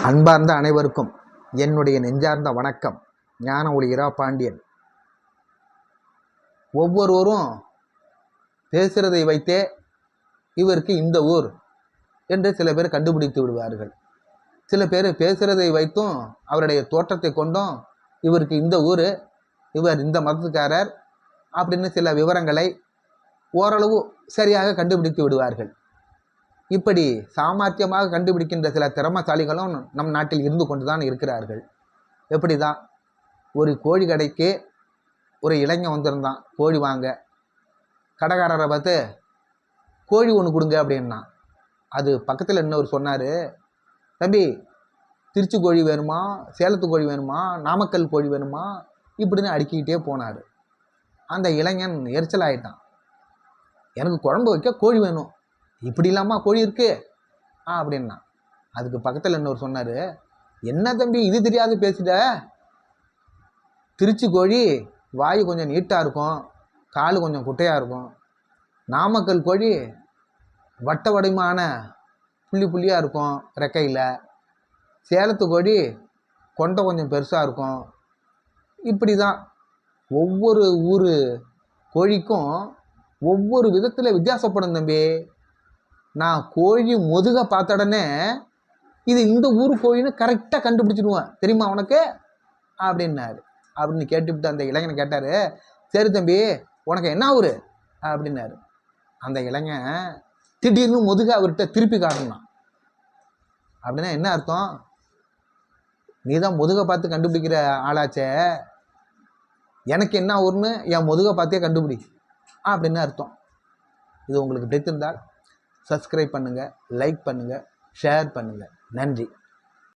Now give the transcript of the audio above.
அன்பார்ந்த அனைவருக்கும் என்னுடைய நெஞ்சார்ந்த வணக்கம். ஞான ஒளி இரா பாண்டியன். ஒவ்வொருவரும் பேசுகிறதை வைத்தே இவருக்கு இந்த ஊர் என்று சில பேர் கண்டுபிடித்து விடுவார்கள். சில பேர் பேசுகிறதை வைத்தும் அவருடைய தோற்றத்தை கொண்டும் இவருக்கு இந்த ஊர், இவர் இந்த மதத்துக்காரர் அப்படின்னு சில விவரங்களை ஓரளவு சரியாக கண்டுபிடித்து விடுவார்கள். இப்படி சாமர்த்தியமாக கண்டுபிடிக்கின்ற சில திறமசாலிகளும் நம் நாட்டில் இருந்து கொண்டு தான் இருக்கிறார்கள். எப்படி தான் ஒரு கோழி கடைக்கு ஒரு இளைஞன் வந்திருந்தான் கோழி வாங்க. கடைக்காரரை பார்த்து கோழி ஒன்று கொடுங்க அப்படின்னா, அது பக்கத்தில் இன்னொரு சொன்னார், தம்பி திருச்சி கோழி வேணுமா, சேலத்து கோழி வேணுமா, நாமக்கல் கோழி வேணுமா இப்படின்னு அடுக்கிக்கிட்டே போனார். அந்த இளைஞன் எரிச்சல் ஆகிட்டான். எனக்கு குழம்பு வைக்க கோழி வேணும், இப்படி இல்லாமா கோழி இருக்கு அப்படின்னா. அதுக்கு பக்கத்தில் இன்னொரு சொன்னார், என்ன தம்பி இது தெரியாது பேசிட்ட, திருச்சி கோழி வாய் கொஞ்சம் நீட்டாக இருக்கும், கால் கொஞ்சம் குட்டையாக இருக்கும், நாமக்கல் கோழி வட்ட வடிவமான புள்ளி புள்ளியாக இருக்கும் ரெக்கையில், சேலத்து கோழி கொண்டை கொஞ்சம் பெருசாக இருக்கும். இப்படி தான் ஒவ்வொரு ஊர் கோழிக்கும் ஒவ்வொரு விதத்தில் வித்தியாசப்படும் தம்பி. நான் கோழி முதுக பார்த்த உடனே இது இந்த ஊர் கோழின்னு கரெக்டாக கண்டுபிடிச்சிடுவேன் தெரியுமா உனக்கு அப்படின்னாரு. அப்படின்னு கேட்டுவிட்டு அந்த இளைஞனை கேட்டார், சரி தம்பி உனக்கு என்ன ஊர் அப்படின்னாரு. அந்த இளைஞன் திடீர்னு முதுக அவர்கிட்ட திருப்பி காட்டணும். அப்படின்னா என்ன அர்த்தம், நீ தான் முதுக பார்த்து கண்டுபிடிக்கிற ஆளாச்சே, எனக்கு என்ன ஊர்னு என் முதுக பார்த்தே கண்டுபிடி அப்படின்னு அர்த்தம். இது உங்களுக்கு பிடித்திருந்தால் சப்ஸ்கிரைப் பண்ணுங்கள், லைக் பண்ணுங்கள், ஷேர் பண்ணுங்கள். நன்றி.